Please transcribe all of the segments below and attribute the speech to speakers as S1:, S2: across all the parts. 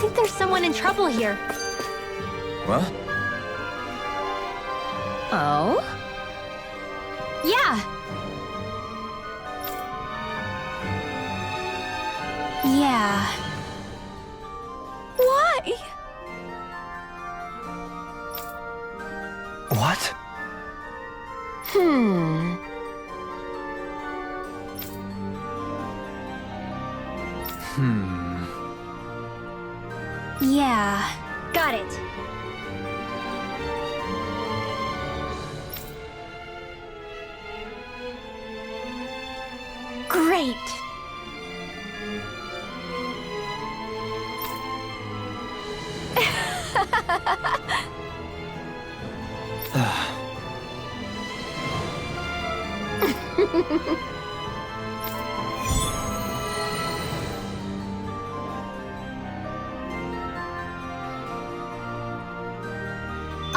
S1: think there's someone in trouble here.
S2: What?
S1: Oh? Yeah. Yeah. Why?
S2: What?
S1: Yeah. Got it. Great.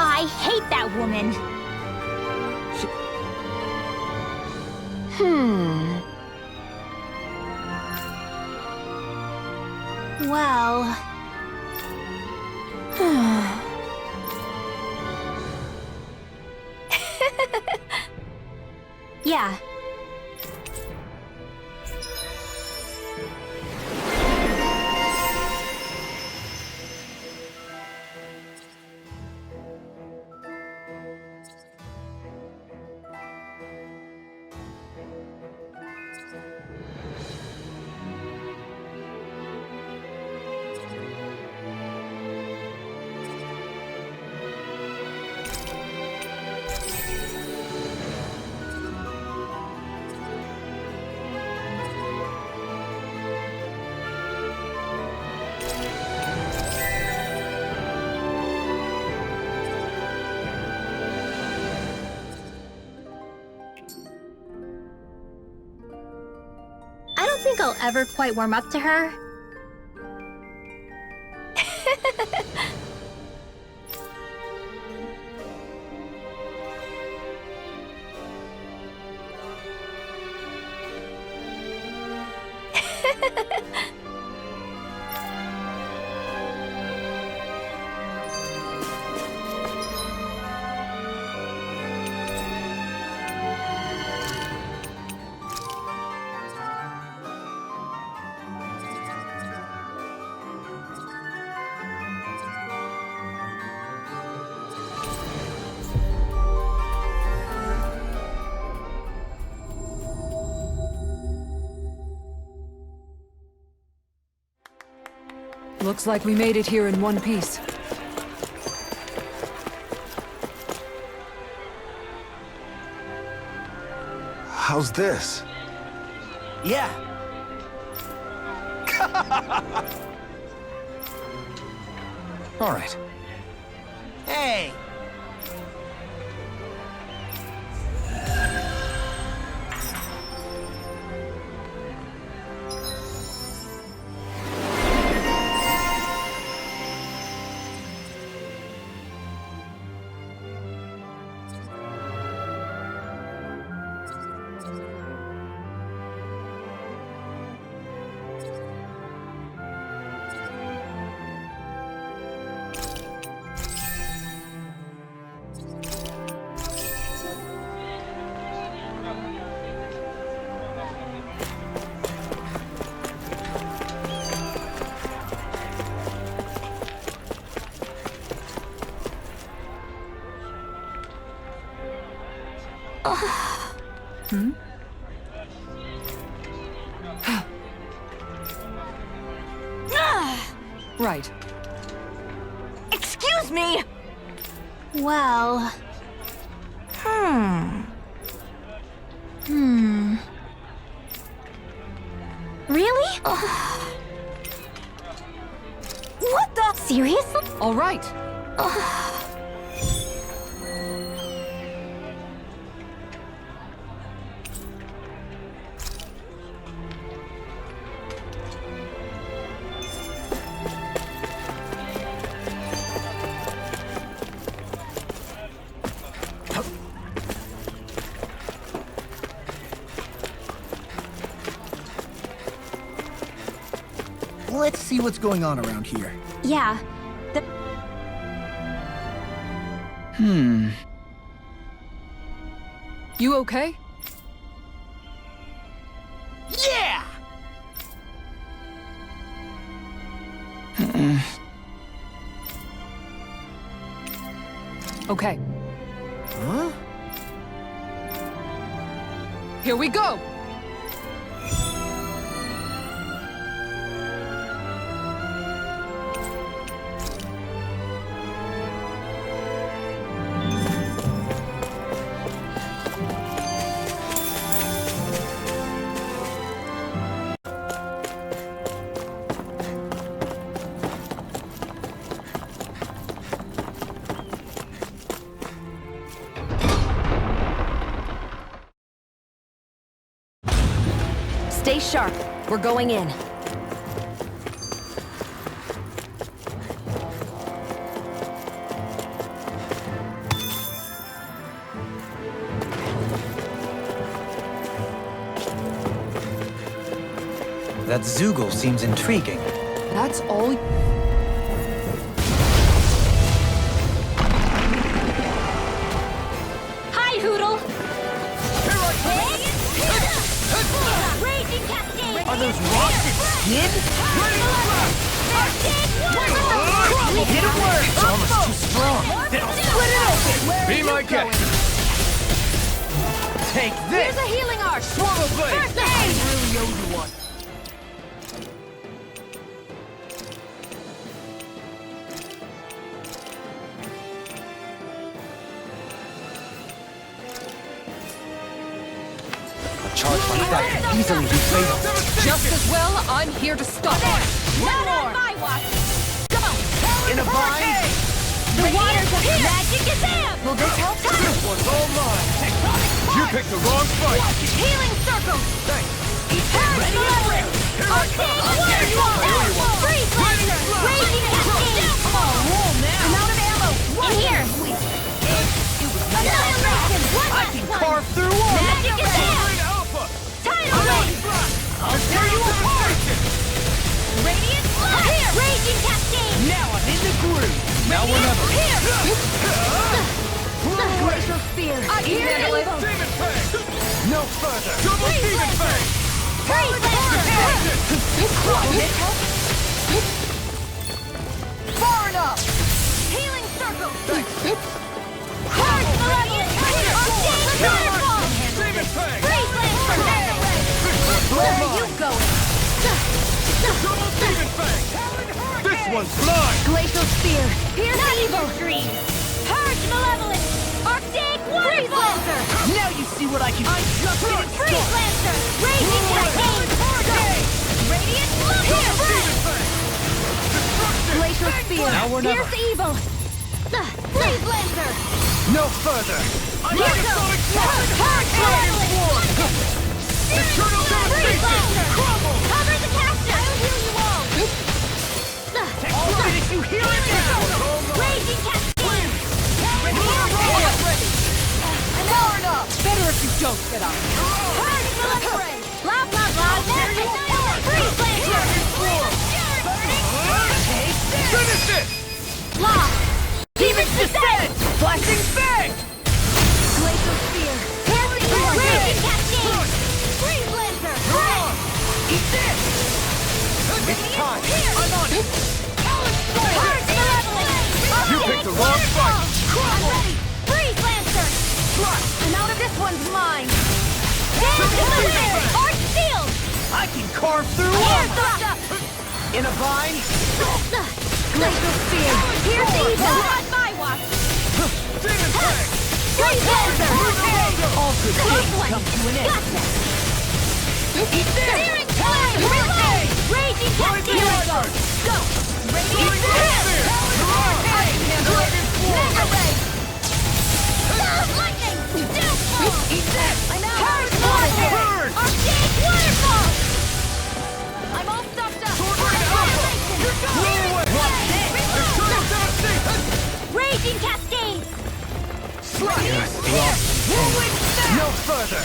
S1: I hate that woman. Well... yeah. I don't think I'll ever quite warm up to her.
S3: Looks like we made it here in one piece.
S2: How's this?
S4: Yeah.
S2: All right.
S4: Hey.
S3: Right.
S1: Excuse me! Well... Really? What the? Seriously?
S3: All right.
S4: Let's see what's going on around here.
S1: Yeah.
S3: You okay?
S4: Yeah!
S3: Okay.
S4: Huh?
S3: Here we go!
S5: Stay sharp. We're going in.
S6: That Zoogle seems intriguing.
S3: That's all.
S1: Hi, Hoodle! Raging Cascade!
S4: Are those rocks that skid? Didn't work!
S2: It's almost too strong.
S4: Then I'll split it open!
S2: Be my guest.
S4: Take
S5: Here's
S4: this!
S5: a healing arch!
S2: Swallow blade.
S5: First
S4: I
S5: aid!
S4: really owe you one.
S6: A charge like that can easily be fatal.
S3: Just as well, I'm here to stop it.
S1: Not on my watch! Go!
S4: In a bind?
S1: The waters of magic is in!
S5: Will this help?
S4: This one's all mine!
S2: You picked the wrong fight.
S1: Healing circle!
S4: Thanks.
S1: Ready? Arcane waterfall! Freeze laser! Raging Cascade! I'm out of ammo! In here! Annihilation! One
S4: I
S1: last
S4: can
S1: one!
S4: carve through one!
S1: Magic is in!
S2: Alpha.
S1: Tidal wave!
S4: I'll tear you apart!
S1: Radiant blast! Here! Raging Cascade!
S4: Now I'm in the groove!
S6: Now or never.
S1: Here!
S5: Glacial spear.
S3: I can handle it.
S2: Demon Fang.
S4: No further!
S2: Double
S1: Freeze
S2: Demon
S1: laser!
S2: Fang.
S1: Freeze laser!
S5: Will this help?
S4: Far enough!
S1: Healing circle! Charge Melodious! Arcane waterfall!
S2: Demon Fang.
S1: Freeze laser!
S5: Where are you going?
S2: Double Demon Fang. This one's mine.
S5: Glacial spear.
S1: Pierce evil! Purge malevolence! Arctic waterfall!
S4: Now you see what I can do! I'm just getting
S1: Freeze
S4: started!
S1: lancer! Raging cascade! Radiant here!
S5: Glacial spear.
S6: Now or never.
S1: Pierce evil! Freeze lancer!
S4: No further!
S1: Here goes! Purge malevolence!
S2: Eternal
S1: Freeze
S2: devastation.
S1: lancer!
S2: Crumble.
S1: Cover the caster! I'll heal you all!
S4: All of it if you hear it now!
S1: Raging cascade!
S4: Far enough!
S3: Better if you don't get up.
S1: Purge malevolence! Blah blah blah! Freeze lancer!
S2: Finish it.
S1: Blah!
S4: Demon's Descent! Flashing Fang!
S5: Glacial spear.
S1: Raging cascade! Freeze lancer!
S4: Eat this!
S2: It's time.
S4: I'm on it!
S1: Purge malevolence!
S2: You picked the wrong fight.
S1: I'm ready! Freeze lancer!
S5: And out of this one's mine.
S1: Dance in the wind! Arch shield!
S4: I can carve through
S1: Here's
S4: one!
S1: the...
S4: In a bind?
S5: Glacial spear.
S1: Here's the evil! On my watch!
S2: Demon Fang.
S1: Freeze lancer!
S4: All good
S1: Close
S4: things
S1: one!
S4: come to an end.
S1: Gotcha!
S4: Eat this!
S1: Searing flame! Reload! Raging cascade!
S4: Here I go!
S1: Go! Radiant spear!
S4: I can handle it!
S1: Mega ray! Lightning! Doomfall!
S4: Eat this!
S1: I'm out! Purge water!
S4: Purge!
S1: Arctic waterfall! I'm all stuffed up!
S2: Eternal devastation.
S1: Raging cascade!
S4: No further!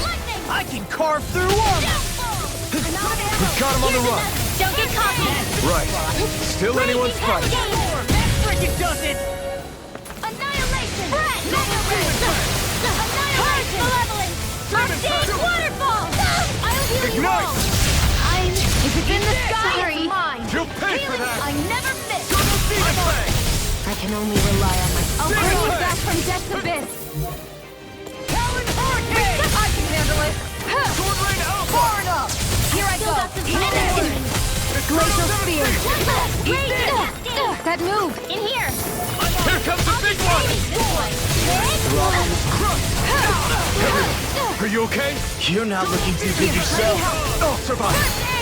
S1: Lightning!
S4: I can carve through one!
S1: Doomfall!
S2: We got him on the run.
S1: Don't get cocky.
S2: Right. Still anyone's fight.
S4: Freaking does it!
S1: Annihilation. Mega Ray. Annihilation. Malevolence. Arcane waterfall. I'll heal you
S2: Ignite.
S1: all. If it's in the sky, it's mine.
S2: You'll pay for that.
S1: I never miss.
S2: Double demon fang.
S5: I can only rely on myself.
S1: I'll bring you back from death's abyss.
S4: Talon Hurricane!
S3: I can handle it.
S2: Sword Rain Alpha.
S3: Far enough.
S1: Here I go.
S5: Glacial spear.
S1: Eat
S5: That move.
S1: In here.
S2: Here comes the big one. Are you okay?
S6: You're not looking too good yourself.
S2: I'll survive.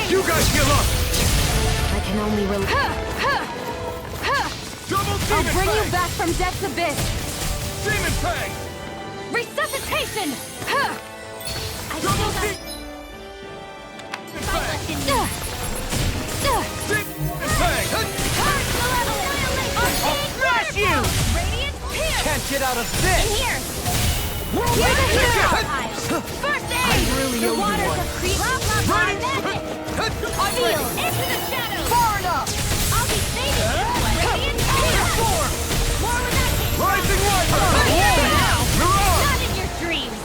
S2: You guys heal up.
S5: I can only rely.
S2: Double
S5: I'll
S2: demon
S5: bring you
S2: fang.
S5: back from death's abyss.
S2: Demon fang.
S5: Resuscitation.
S2: Double demon fang. Demon fang.
S4: I'll smash you!
S1: Radiant pierce.
S6: Can't get out of
S1: In
S6: this.
S1: here.
S2: Here's
S1: Here's
S2: the
S1: a
S2: hero
S1: hero pile. First aid.
S6: really
S1: The
S6: owe you
S1: waters
S6: one.
S1: of creation. Magic. Feel into the shadows.
S3: Far enough.
S1: I'll be saving you. Radiant pierce. War without king.
S2: Rising Wiper.
S1: Now.
S2: Mirage.
S1: Not in your dreams.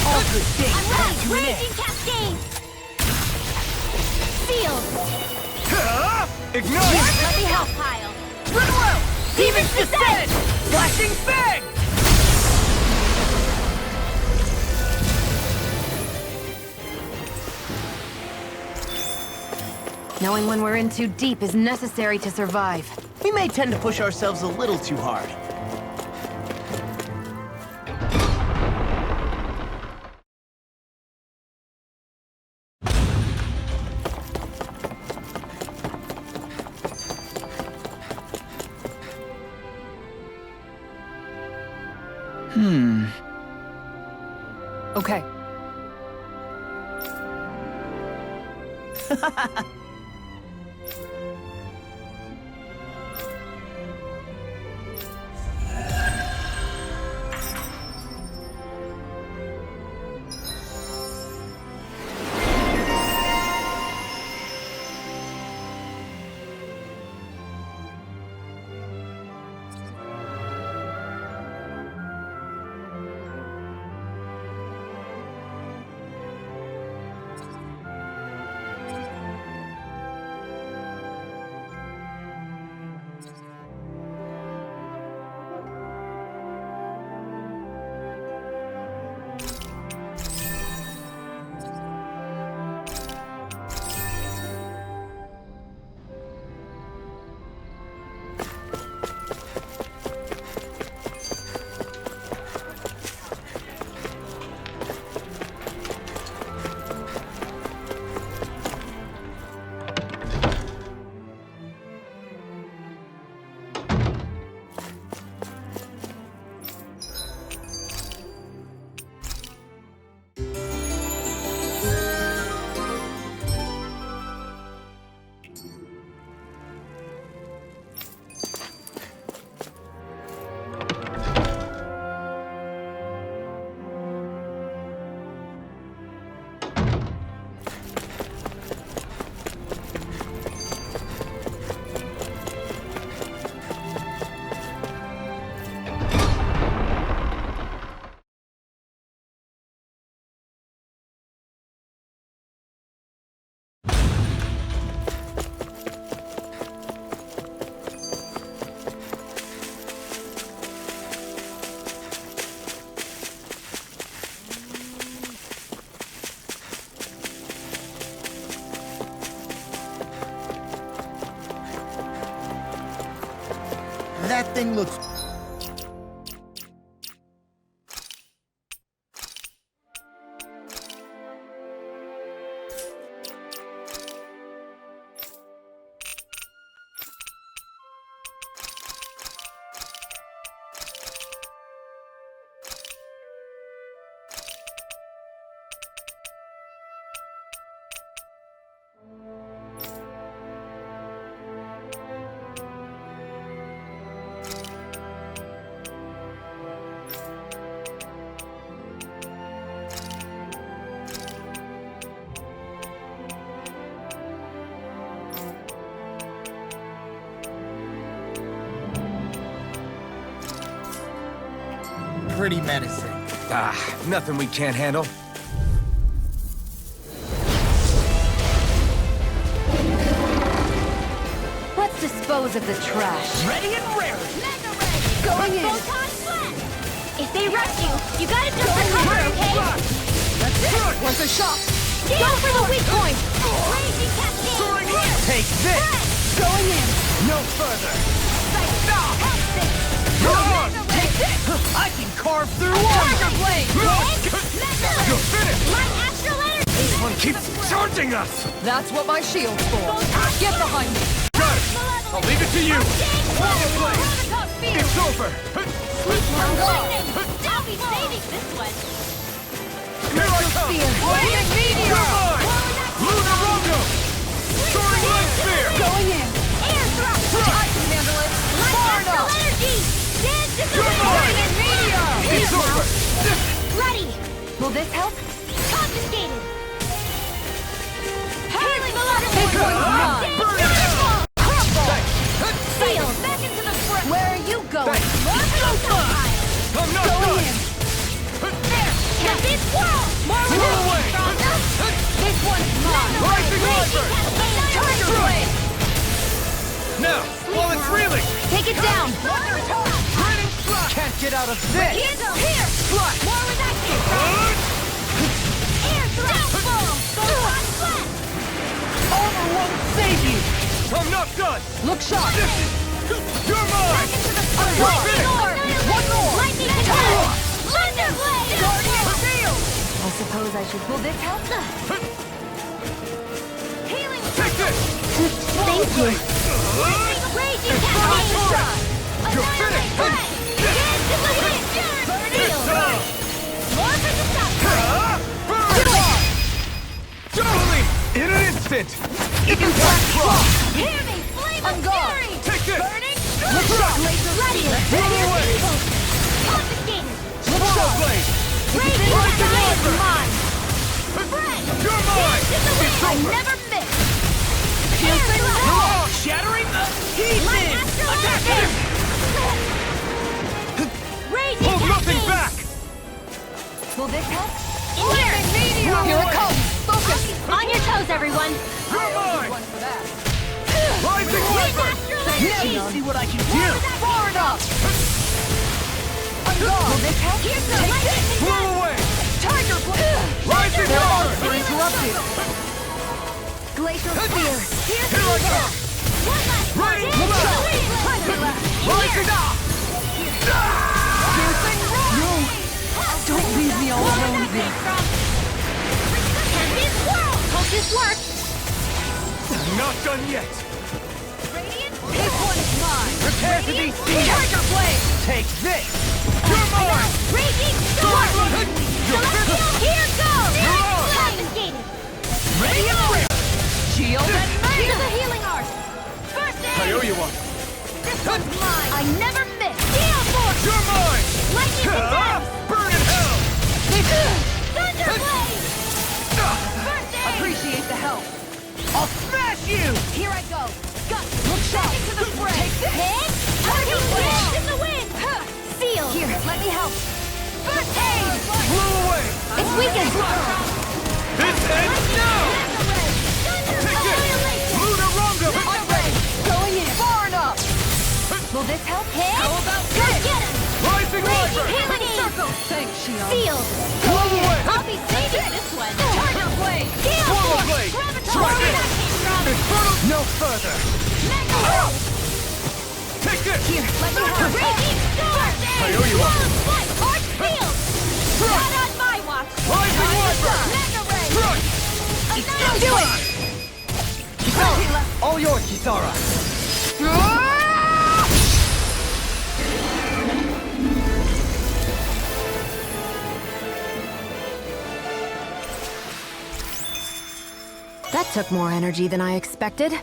S6: All good things
S1: I'm
S6: come
S1: ready.
S6: to an end.
S1: Raging cascade. Sealed.
S2: Ignite.
S1: Let me help pile.
S4: Demons descend! Flashing fang!
S5: Knowing when we're in too deep is necessary to survive.
S6: We may tend to push ourselves a little too hard.
S3: Okay.
S6: That thing looks... pretty menacing.
S2: Ah, nothing we can't handle.
S5: Let's dispose of the trash.
S4: Ready and rare.
S5: Going in.
S1: If they rush you, you gotta jump the cover, okay?
S4: That's it.
S5: Worth a shot.
S1: Go for the weak point! Raging cascade!
S4: Soaring left.
S6: Take this!
S5: Going in.
S6: No further!
S2: Come on!
S4: Take this.
S6: I can carve through
S4: Tiger
S6: armor!
S4: blade.
S2: You're finished!
S1: Light astral energy!
S2: This one keeps charging us!
S3: That's what my shield's for. Get behind me.
S2: Got it! I'll leave it to you! It's over!
S1: I'll be saving this one!
S2: Here I come!
S4: Flaming meteor.
S2: You're mine! Lunar Rondo! Soaring light spear!
S5: Going in.
S1: Air thrust!
S3: I can handle it.
S1: Light
S3: Far
S1: astral
S3: enough.
S1: energy! Dance in the
S2: You're
S1: wind!
S2: mine!
S4: Meteor.
S2: It's over!
S1: Ready!
S5: Will this help?
S1: Confiscated! Healing
S3: This one's mine.
S2: Burn it out!
S1: Seal! Back into the front!
S5: Where are you going?
S2: I'm not done!
S1: There! Captain Swirl! More
S2: Throw
S1: with
S2: away!
S5: This one's mine.
S2: Rising Wyvern!
S1: Tiger blade!
S2: Now, while it's reeling!
S5: Take it down.
S2: Grinning slap!
S6: Can't get out of this!
S1: Here! More with action! Air thrust! Go on flat!
S6: Armor won't save you!
S2: I'm not done!
S3: Look sharp.
S2: You're mine!
S1: Lightning orb! One more! Lightning attack! Thunder blade!
S4: Guardian field.
S5: I suppose I should. Will this help?
S1: Healing!
S2: Take this!
S5: Thank you.
S1: Raging cascade!
S2: You're finished!
S1: Dance in the wind!
S2: It's done!
S1: More for the stop!
S2: Burn! Totally! In an instant! Impact drop!
S1: Hear me! Flame of
S3: guard.
S1: fury!
S2: Take this!
S1: Burning!
S2: Laser
S1: Ready!
S2: Blow away!
S1: Confiscated!
S2: Shadow blade!
S1: Raging
S2: Rising
S1: cascade!
S2: Wyvern!
S1: Mine!
S2: You're mine!
S1: Dance in the
S2: It's
S1: wind!
S2: over!
S1: Never miss!
S4: Piercing
S1: Air
S4: roar. Shattering the
S1: Light
S4: pieces.
S1: astral
S2: Attack
S1: energy!
S2: him!
S1: Raging
S2: Hold nothing
S1: cascade!
S2: back!
S5: Will this help?
S1: In here!
S3: Here it comes. Focus.
S1: On your toes, everyone!
S2: You're mine!
S3: One for that.
S2: Rising Wyvern!
S6: Let me see what I can do!
S3: Far enough.
S5: Will this help?
S1: Here's the lightning!
S2: Blow away!
S3: Tiger blade.
S2: Rising Wyvern!
S5: We're interrupted. Glacial spear.
S2: Here I come!
S1: One last
S2: Ready?
S1: Rising
S2: up!
S3: Don't leave me all alone there.
S1: Captain Swirl! Hope this works!
S2: Not done yet!
S3: This one is mine.
S6: Prepare to be seen!
S3: Tiger blade.
S6: Take this!
S2: You're mine!
S1: Raging storm!
S2: You're finished!
S1: Here goes!
S2: You're on!
S1: Confiscated!
S4: Ready and rare.
S3: Shield and
S1: Here's a healing art! First
S2: I
S1: aid!
S2: owe you one!
S1: This one's mine! I never miss! Steel force!
S2: You're mine!
S1: Lightning defense!
S2: Burn in hell!
S1: Thunder blade! First aid!
S3: Appreciate the help.
S6: I'll smash you!
S5: Here I go.
S3: Look sharp.
S1: Into the fray! Hit! Tiger blade! In the wind! Seal!
S5: Here, let me help.
S1: First aid!
S2: Blow away!
S5: It's weakened.
S2: This ends now!
S1: Thunder
S2: Take this!
S1: annihilation!
S2: Lunar Rondo!
S3: I'm ready. Going in. Far enough.
S5: Will this help?
S1: Hit!
S3: How about
S1: Go
S3: this?
S1: get him!
S2: Rising Wyvern!
S1: Healing aid!
S3: Circle. Thanks, Shield.
S1: Sealed!
S2: Blow away!
S1: I'll be saving this one!
S3: Tiger blade.
S1: Steel
S2: Swallow
S1: force!
S2: blade!
S1: Graviton!
S2: Try
S1: Where
S2: this!
S1: that came from!
S2: Infernal!
S6: No further!
S1: Mega Wave!
S2: Take this!
S5: Here, let me help.
S1: Raging storm!
S2: I owe you one.
S1: Foot! Arch field! Not on my watch!
S2: Rising Wyvern!
S1: Mega Ray!
S2: Crush!
S5: Do it.
S6: All yours, Kisara!
S5: That took more energy than I expected.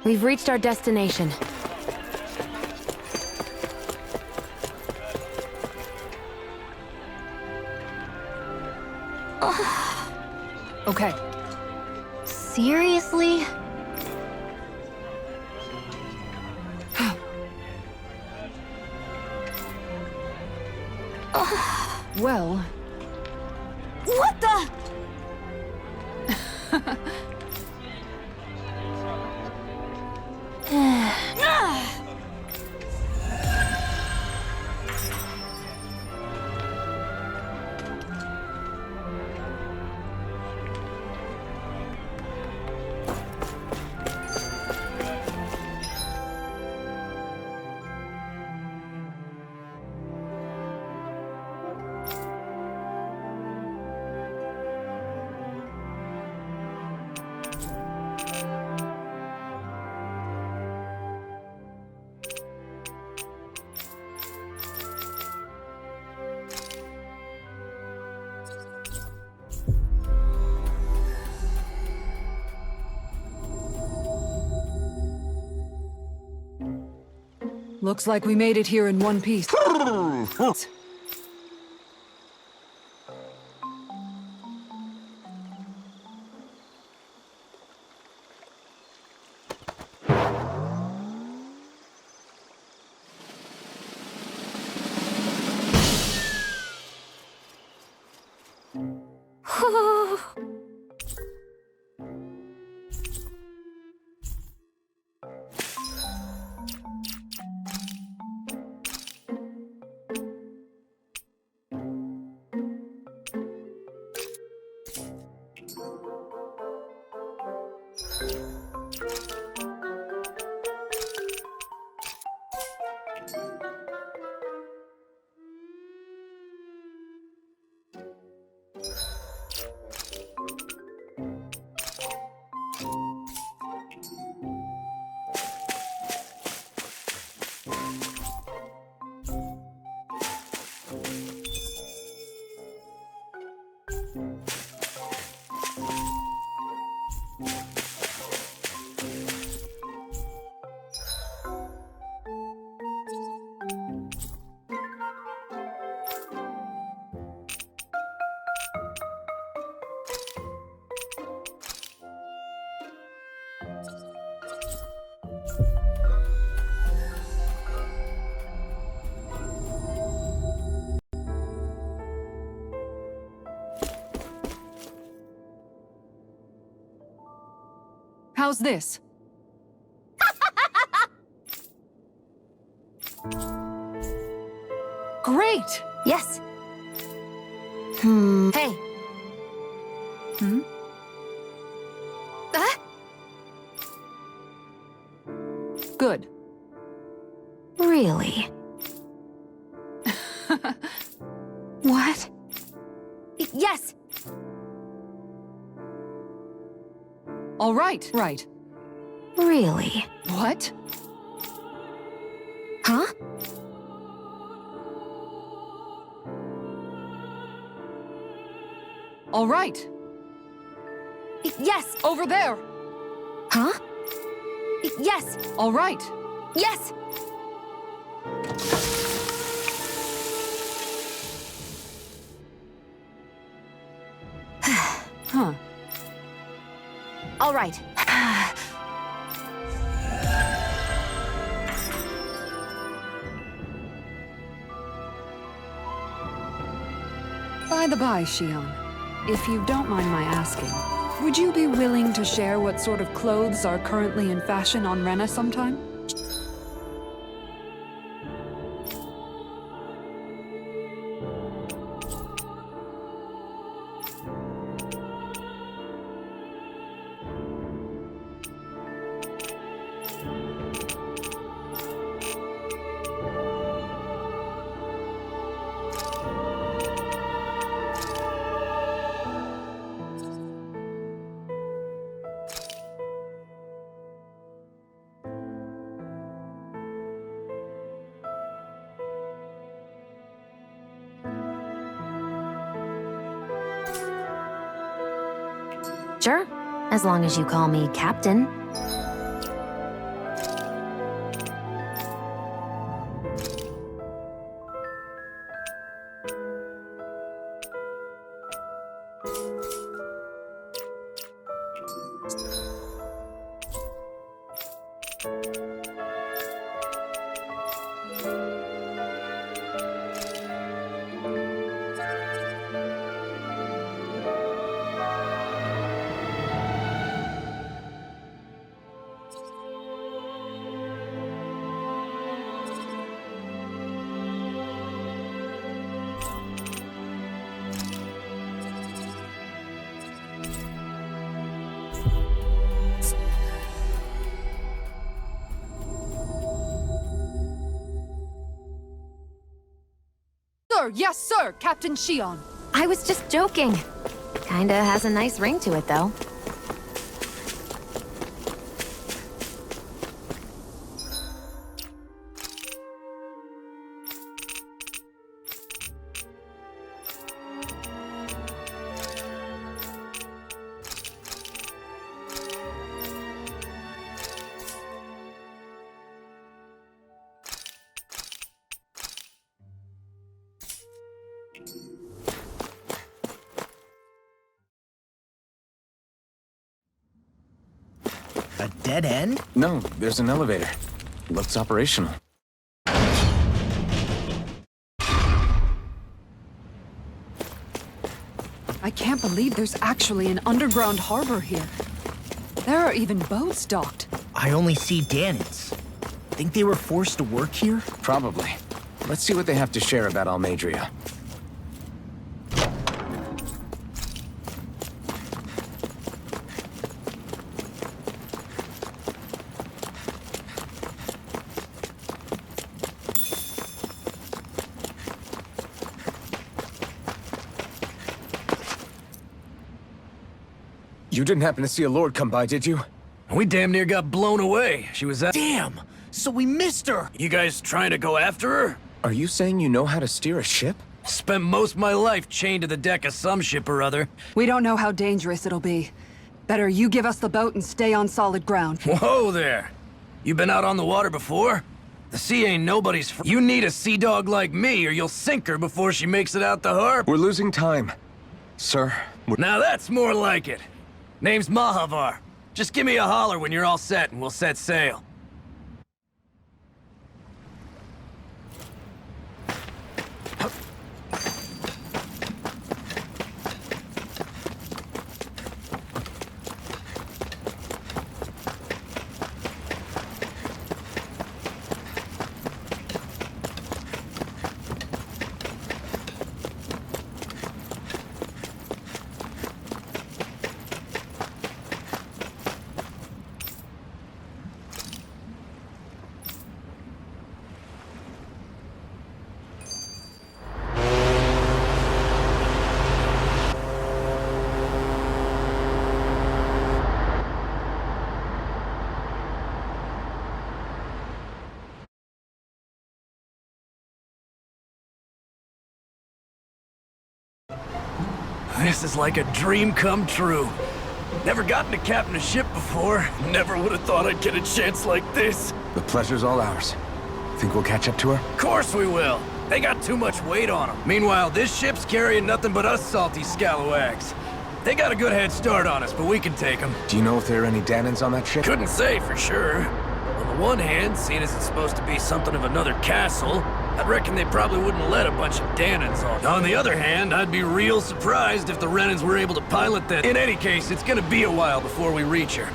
S5: We've reached our destination.
S3: Okay.
S5: Seriously?
S3: Well,
S1: What the?
S3: looks like we made it here in one piece. How's this? Great!
S5: Yes. Hey.
S3: Hmm?
S5: Ah?
S3: Good.
S5: Really? What? Yes!
S3: All right. Right.
S5: Really?
S3: What?
S5: Huh?
S3: All right.
S5: Yes!
S3: Over there.
S5: Huh? Yes!
S3: All right.
S5: Yes!
S3: Huh.
S5: All right.
S3: By the by, Shion, if you don't mind my asking, would you be willing to share what sort of clothes are currently in fashion on Rena sometime?
S5: Sure. As long as you call me Captain.
S3: Sir, yes, sir, Captain Shion.
S5: I was just joking. Kinda has a nice ring to it, though.
S6: A dead end?
S2: No, there's an elevator. Looks operational.
S3: I can't believe there's actually an underground harbor here. There are even boats docked.
S6: I only see Danits. Think they were forced to work here?
S2: Probably. Let's see what they have to share about Almadria. You didn't happen to see a lord come by, did you?
S7: We damn near got blown away. She was at—
S6: Damn! So we missed her!
S7: You guys trying to go after her?
S2: Are you saying you know how to steer a ship?
S7: Spent most of my life chained to the deck of some ship or other.
S3: We don't know how dangerous it'll be. Better you give us the boat and stay on solid ground.
S7: Whoa there! You been out on the water before? The sea ain't nobody's You need a sea dog like me or you'll sink her before she makes it out the harbor.
S2: We're losing time. Sir,
S7: Now that's more like it. Name's Mahavar. Just give me a holler when you're all set and we'll set sail. This is like a dream come true. Never gotten to captain a ship before. Never would have thought I'd get a chance like this.
S2: the pleasure's all ours. Think we'll catch up to her?
S7: Of course we will. They got too much weight on them. Meanwhile, this ship's carrying nothing but us salty scalawags. They got a good head start on us, but we can take them.
S2: Do you know if there are any Danins on that ship?
S7: Couldn't say for sure. On the one hand, seeing as it's supposed to be something of another castle, I'd reckon they probably wouldn't let a bunch of Danins on. On the other hand, I'd be real surprised if the Renans were able to pilot that. In any case, it's gonna be a while before we reach her.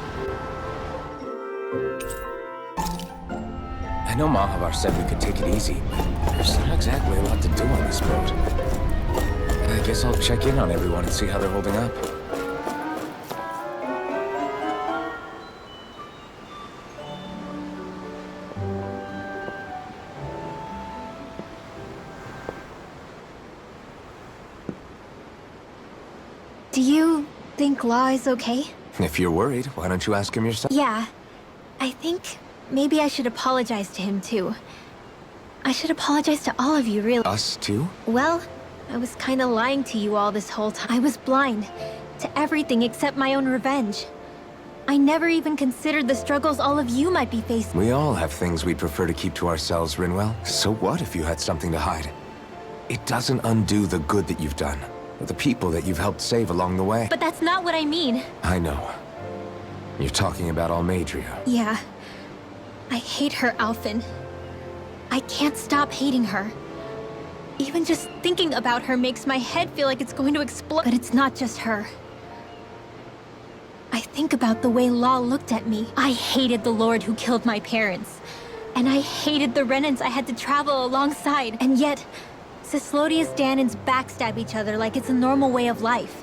S2: I know Mahavar said we could take it easy, but there's not exactly a lot to do on this boat. I guess I'll check in on everyone and see how they're holding up.
S8: Do you think Law is okay?
S2: If you're worried, why don't you ask him yourself?
S8: Yeah. I think maybe I should apologize to him too. I should apologize to all of you, really.
S2: Us too?
S8: Well, I was kinda lying to you all this whole time. I was blind to everything except my own revenge. I never even considered the struggles all of you might be facing.
S2: We all have things we'd prefer to keep to ourselves, Rinwell. So what if you had something to hide? It doesn't undo the good that you've done. or the people that you've helped save along the way.
S8: But that's not what I mean.
S2: I know. You're talking about Almadria.
S8: Yeah. I hate her, Alphen. I can't stop hating her. Even just thinking about her makes my head feel like it's going to explode. But it's not just her. I think about the way Law looked at me. I hated the Lord who killed my parents. And I hated the Renans I had to travel alongside. And yet, Cyslodia's Danans backstab each other like it's a normal way of life.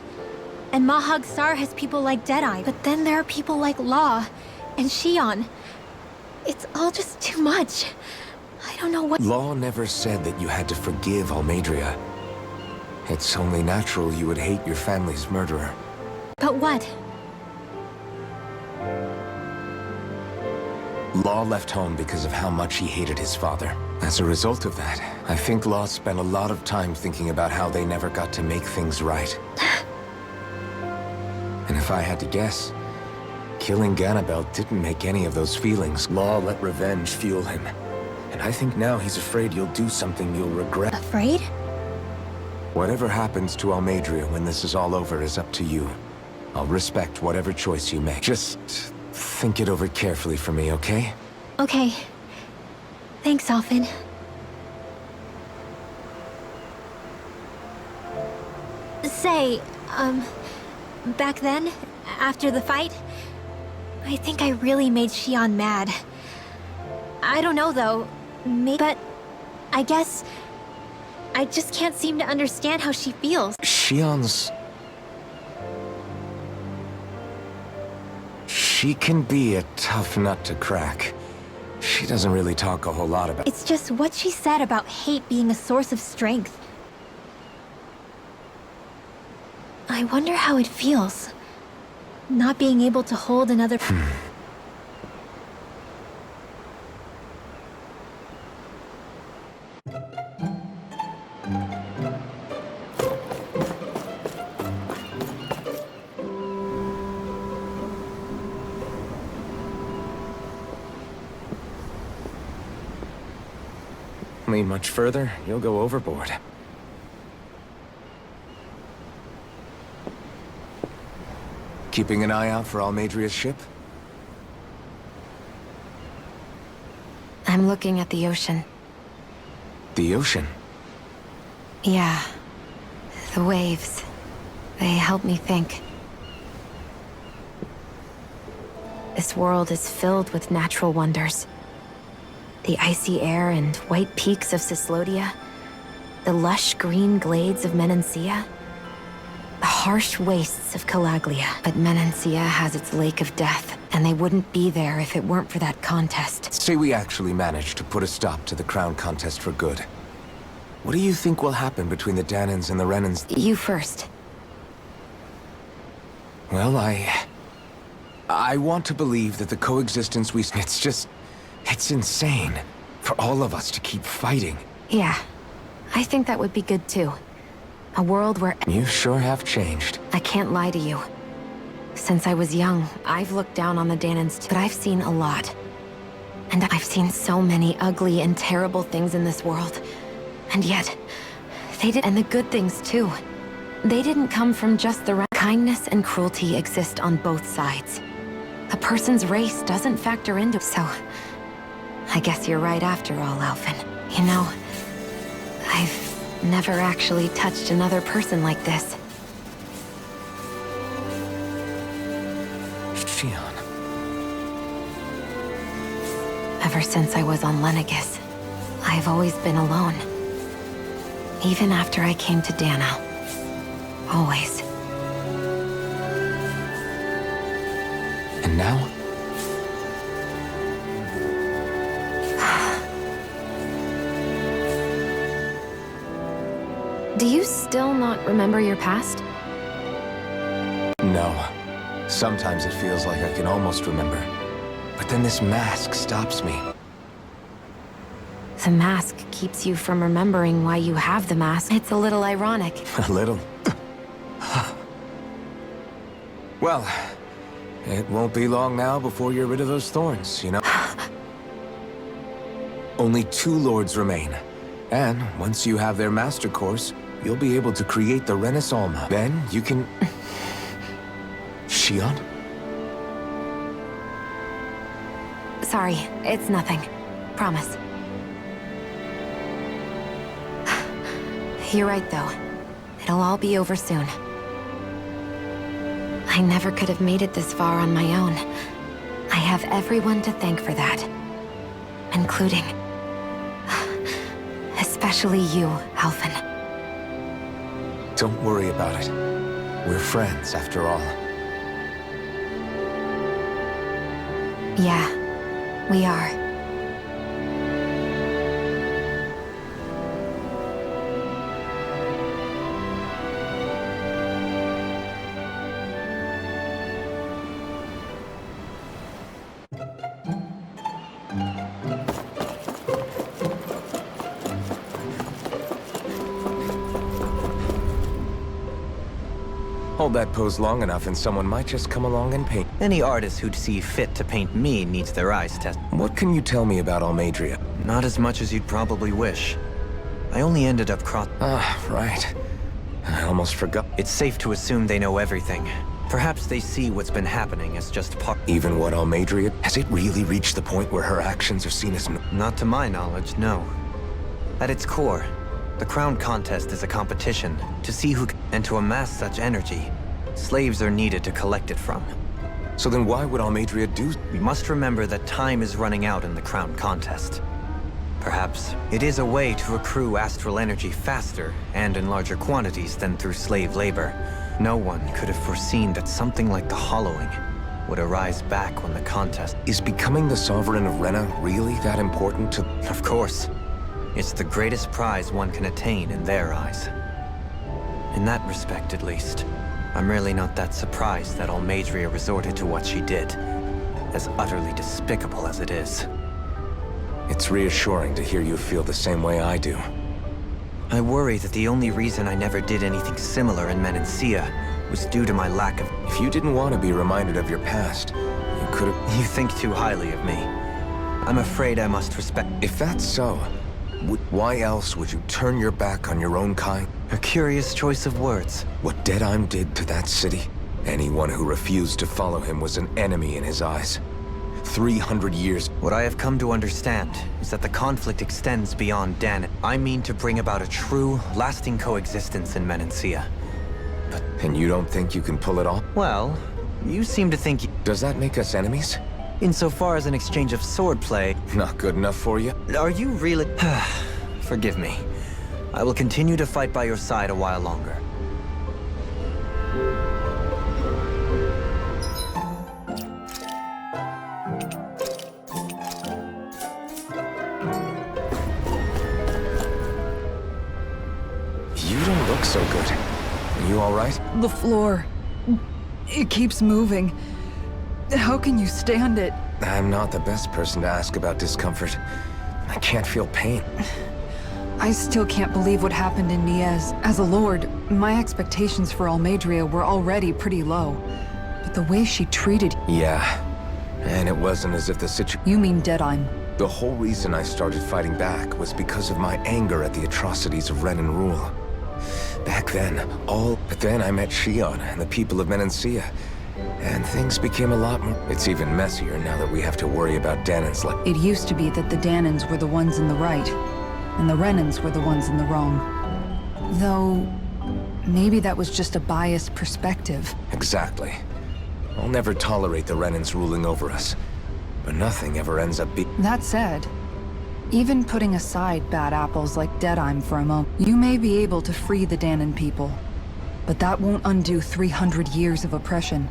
S8: And Mahag Sar has people like Deadeye. But then there are people like Law and Shion. It's all just too much. I don't know what—
S2: Law never said that you had to forgive Almadria. It's only natural you would hate your family's murderer.
S8: But what?
S2: Law left home because of how much he hated his father. As a result of that, I think Law spent a lot of time thinking about how they never got to make things right. And if I had to guess, killing Ganabel didn't make any of those feelings. Law let revenge fuel him. And I think now he's afraid you'll do something you'll regret.
S8: Afraid?
S2: Whatever happens to Almadria when this is all over is up to you. I'll respect whatever choice you make. Just think it over carefully for me, okay?
S8: Okay. Thanks, Alphen. Say, back then, after the fight, I think I really made Shion mad. I don't know, though. But I guess I just can't seem to understand how she feels.
S2: Shion's... She can be a tough nut to crack. She doesn't really talk a whole lot about—
S8: It's just what she said about hate being a source of strength. I wonder how it feels, not being able to hold another—
S2: Lean much further, you'll go overboard. Keeping an eye out for Almadria's ship?
S5: I'm looking at the ocean.
S2: The ocean?
S5: Yeah. The waves. They help me think. This world is filled with natural wonders. The icy air and white peaks of Cyslodia. The lush green glades of Menancia. The harsh wastes of Calaglia. But Menancia has its lake of death, and they wouldn't be there if it weren't for that contest.
S2: Say we actually managed to put a stop to the crown contest for good. What do you think will happen between the Danans and the Renans?
S5: You first.
S2: Well, I want to believe that the coexistence it's insane for all of us to keep fighting.
S5: Yeah. I think that would be good too. A world where—
S2: You sure have changed.
S5: I can't lie to you. Since I was young, I've looked down on the Danans too, but I've seen a lot. And I've seen so many ugly and terrible things in this world. And yet, they did— and the good things too. They didn't come from just the— Kindness and cruelty exist on both sides. A person's race doesn't factor into— So, I guess you're right after all, Alphen. You know, I've never actually touched another person like this.
S2: Shion.
S5: Ever since I was on Lenegis, I've always been alone. Even after I came to Dana. Always.
S2: And now?
S5: Do you still not remember your past?
S2: No. Sometimes it feels like I can almost remember. But then this mask stops me.
S5: The mask keeps you from remembering why you have the mask. It's a little ironic.
S2: A little. Well, it won't be long now before you're rid of those thorns, you know? Only 2 lords remain. And once you have their master course, you'll be able to create the Renaissance. Then you can... Shion?
S5: Sorry, it's nothing. Promise. You're right, though. It'll all be over soon. I never could have made it this far on my own. I have everyone to thank for that. Including... especially you, Alphen.
S2: Don't worry about it. We're friends, after all.
S5: Yeah, we are.
S2: Hold that pose long enough and someone might just come along and paint.
S6: Any artist who'd see fit to paint me needs their eyes tested.
S2: What can you tell me about Almeidrea?
S6: Not as much as you'd probably wish. I only ended up
S2: Ah, right. I almost forgot.
S6: It's safe to assume they know everything. Perhaps they see what's been happening as just part...
S2: Even what Almeidrea... Has it really reached the point where her actions are seen as...
S6: Not to my knowledge, no. At its core, the crown contest is a competition to see who can... And to amass such energy, slaves are needed to collect it from.
S2: So then why would Almeidrea do...
S6: We must remember that time is running out in the crown contest. Perhaps it is a way to accrue astral energy faster and in larger quantities than through slave labor. No one could have foreseen that something like the Hollowing would arise back when the contest...
S2: Is becoming the Sovereign of Rena really that important to...
S6: Of course. It's the greatest prize one can attain in their eyes. In that respect, at least, I'm really not that surprised that Almeidrea resorted to what she did, as utterly despicable as it is.
S2: It's reassuring to hear you feel the same way I do.
S6: I worry that the only reason I never did anything similar in Menancia was due to my lack of...
S2: If you didn't want to be reminded of your past, you could have...
S6: You think too highly of me. I'm afraid I must respect...
S2: If that's so, why else would you turn your back on your own kind?
S6: A curious choice of words.
S2: What Deadheim did to that city, anyone who refused to follow him was an enemy in his eyes. 300 years.
S6: What I have come to understand is that the conflict extends beyond Danon. I mean to bring about a true, lasting coexistence in Menancia. But...
S2: And you don't think you can pull it off?
S6: Well, you seem to think...
S2: Does that make us enemies?
S6: Insofar as an exchange of swordplay...
S2: Not good enough for you?
S6: Are you really... Forgive me. I will continue to fight by your side a while longer.
S2: You don't look so good. Are you all right?
S3: The floor. It keeps moving. How can you stand it?
S2: I'm not the best person to ask about discomfort. I can't feel pain.
S3: I still can't believe what happened in Niez. As a lord, my expectations for Almeidrea were already pretty low. But the way she treated...
S2: Yeah. And it wasn't as if the situation...
S3: You mean Deadheim?
S2: The whole reason I started fighting back was because of my anger at the atrocities of Renan rule. Back then, But then I met Shion and the people of Menancia. And things became a lot more... It's even messier now that we have to worry about Danon's life.
S3: It used to be that the Danons were the ones in the right, and the Renans were the ones in the wrong. Though, maybe that was just a biased perspective.
S2: Exactly. I'll never tolerate the Renans ruling over us. But nothing ever ends up being...
S3: That said, even putting aside bad apples like Deadheim for a moment, you may be able to free the Danon people. But that won't undo 300 years of oppression.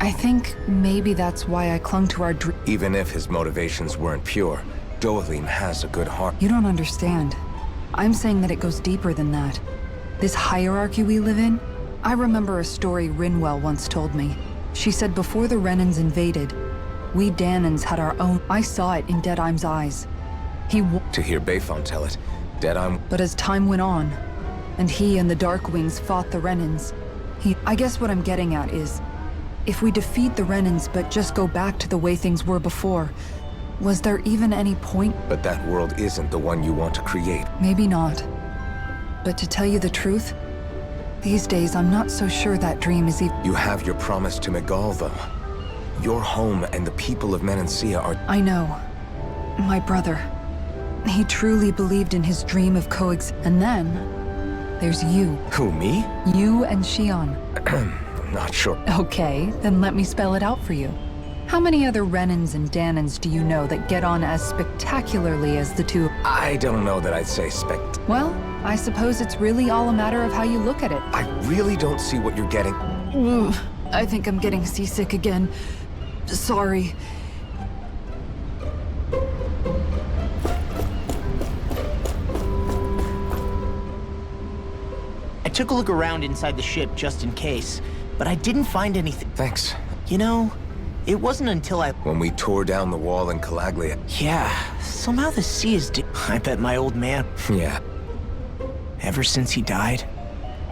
S3: I think maybe that's why I clung to our dream.
S2: Even if his motivations weren't pure, Dohalim has a good heart.
S3: You don't understand. I'm saying that it goes deeper than that. This hierarchy we live in, I remember a story Rinwell once told me. She said before the Renans invaded, we Danons had our own... I saw it in Deadheim's eyes.
S2: To hear Bayfon tell it, Deadheim...
S3: But as time went on, and he and the Darkwings fought the Renans, I guess what I'm getting at is, if we defeat the Renans but just go back to the way things were before, was there even any point?
S2: But that world isn't the one you want to create.
S3: Maybe not. but to tell you the truth, these days I'm not so sure that dream is even...
S2: You have your promise to Miguel, though. Your home and the people of Menancia are...
S3: I know. My brother. He truly believed in his dream of And then, there's you.
S2: Who, me?
S3: You and Shion.
S2: I'm not sure.
S3: Okay, then let me spell it out for you. How many other Renans and Danans do you know that get on as spectacularly as the two?
S2: I don't know that I'd say
S3: Well, I suppose it's really all a matter of how you look at it.
S2: I really don't see what you're getting.
S3: Ugh, I think I'm getting seasick again. Sorry.
S4: I took a look around inside the ship just in case, but I didn't find anything.
S2: Thanks.
S4: You know, it wasn't until
S2: When we tore down the wall in Calaglia.
S4: Yeah, somehow the sea is I bet my old man...
S2: Yeah.
S4: Ever since he died,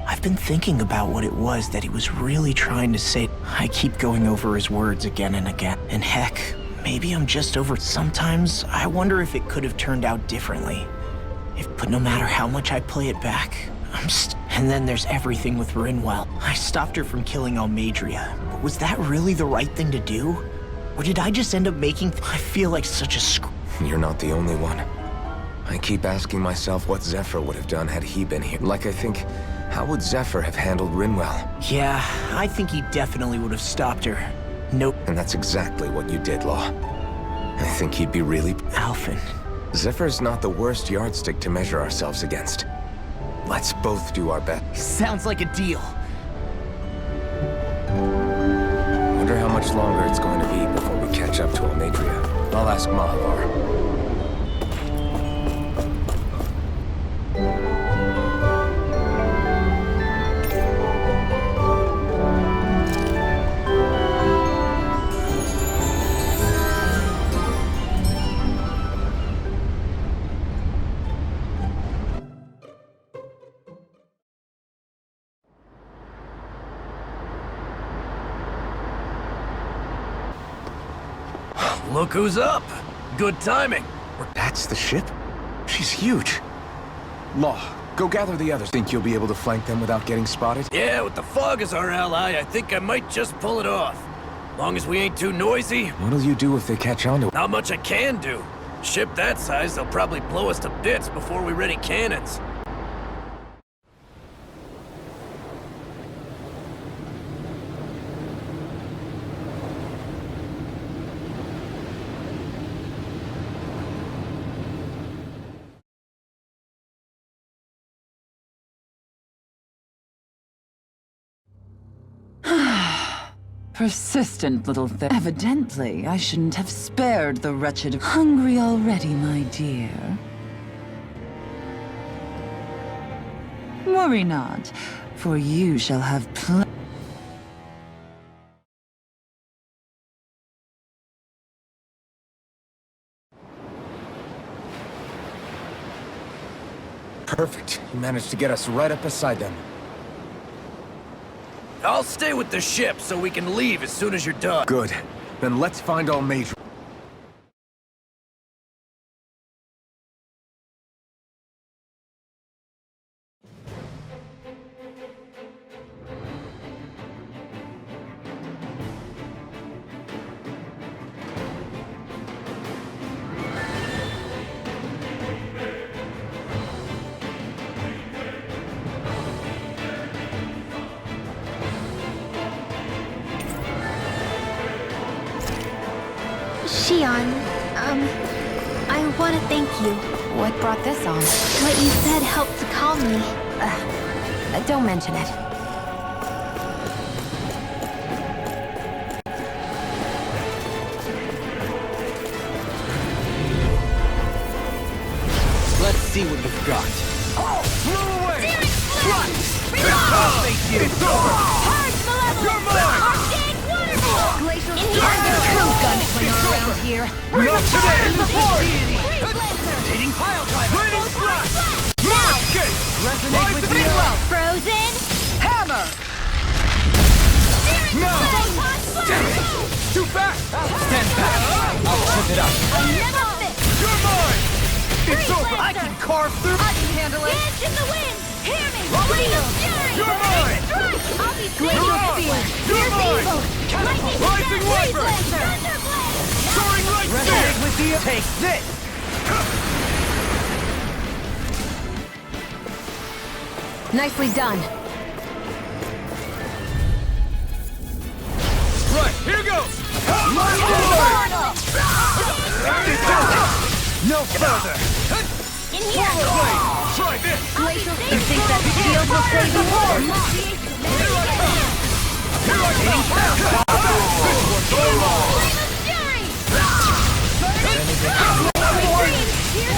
S4: I've been thinking about what it was that he was really trying to say. I keep going over his words again and again. And heck, maybe I'm just over... Sometimes I wonder if it could have turned out differently. But no matter how much I play it back, And then there's everything with Rinwell. I stopped her from killing Almadria, but was that really the right thing to do? Or did I just end up making... I feel like such a
S2: You're not the only one. I keep asking myself what Zephyr would have done had he been here. Like I think, how would Zephyr have handled Rinwell?
S4: Yeah, I think he definitely would have stopped her. Nope.
S2: And that's exactly what you did, Law. I think he'd be really...
S4: Alphen.
S2: Zephyr's not the worst yardstick to measure ourselves against. Let's both do our best.
S4: Sounds like a deal.
S2: Wonder how much longer it's going to be before we catch up to Almadria. I'll ask Mahavar.
S7: Look who's up. Good timing.
S2: That's the ship? She's huge. Law, go gather the others. Think you'll be able to flank them without getting spotted?
S7: Yeah, with the fog as our ally, I think I might just pull it off. Long as we ain't too noisy.
S2: What'll you do if they catch on to it?
S7: Not much I can do. Ship that size, they'll probably blow us to bits before we ready cannons.
S9: Persistent little thing. Evidently, I shouldn't have spared the wretched. Hungry already, my dear? Worry not, for you shall have plenty.
S2: Perfect. You managed to get us right up beside them.
S7: I'll stay with the ship so we can leave as soon as you're done.
S2: Good. Then let's find Almadria.
S8: Shion, I want to thank you.
S5: What brought this on?
S8: What you said helped to calm me.
S5: Don't mention it.
S4: Let's see what you've got.
S7: Oh, flew away!
S1: It's over! Purge Malevolence! Arcade Waterfall! Glacial Gunslinger around here!
S7: Not today!
S1: Dating pile driver!
S7: Lightning Slash!
S1: Now!
S7: Okay!
S1: Resonate with me well! Frozen! Hammer!
S7: No! Damn it! Too fast! Stand back! I'll flip it up!
S1: Never fit!
S7: You're mine! It's over!
S1: I can
S7: carve through!
S1: I can handle it! Dance in the wind! Hear me! Blade of Fury!
S7: You're mine!
S1: Strike! I'll be
S7: You're
S1: Glacial
S7: ours!
S1: Spear!
S7: You're
S1: Here's
S7: mine!
S1: evil! Lightning
S7: Rising
S1: Breeze
S7: Viper!
S1: Lancer! Thunderblade!
S7: Soaring Light Spear!
S4: Resonate with you. Take this.
S5: Nicely done.
S7: Right, here goes!
S4: No further.
S1: In here!
S7: Try this!
S1: Glacial Spear!
S5: You think that shield will save you?
S7: Here I come! Here I come! This one's all mine!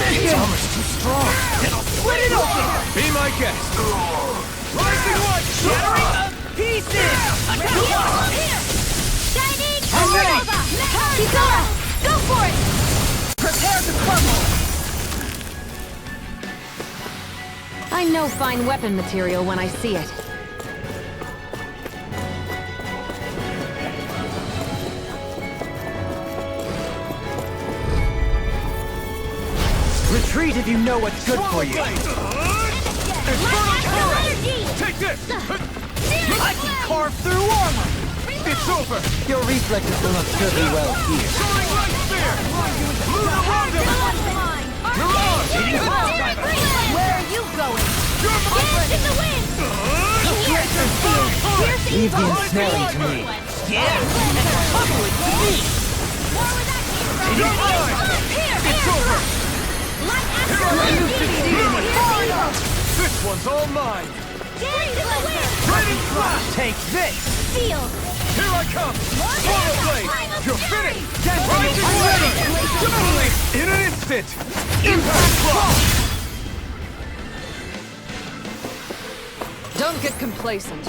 S4: This armor's too strong. It'll split it open.
S7: Be my guest! Rising Light!
S4: Shattering of pieces.
S1: Shining
S4: I'm ready.
S1: Nova! Kisora! Go for it!
S4: Prepare to crumble.
S5: I know fine weapon material when I see it.
S4: Retreat if you know what's good for you.
S7: Take this!
S4: I can carve through armor.
S7: It's over!
S4: Your reflexes will not serve you well here.
S7: Soaring Light Spear! Lunar Rondo!
S1: Where are you going?
S7: You're my
S1: Dance in the wind!
S4: Leave the ensnaring to me. Yeah. Couple it to me.
S7: You're mine! It's over! This one's all mine! Ready, flash!
S4: Take this.
S1: Steel!
S7: Here I come! Swallow Blade! You're finished!
S4: Rising
S7: Ready! Totally! In an instant! Impact Block!
S3: Don't get complacent.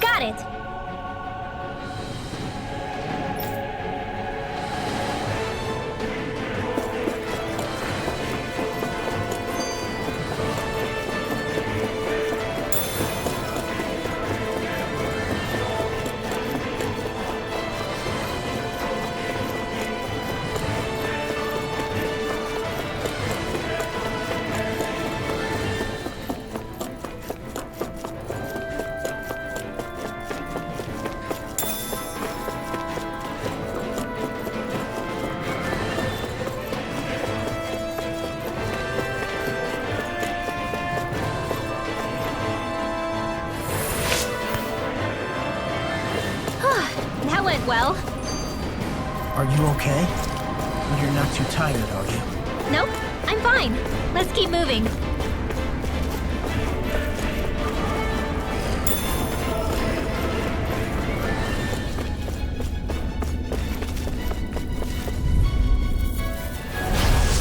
S8: Got it! That went well.
S4: Are you okay? You're not too tired, are you?
S8: Nope, I'm fine. Let's keep moving.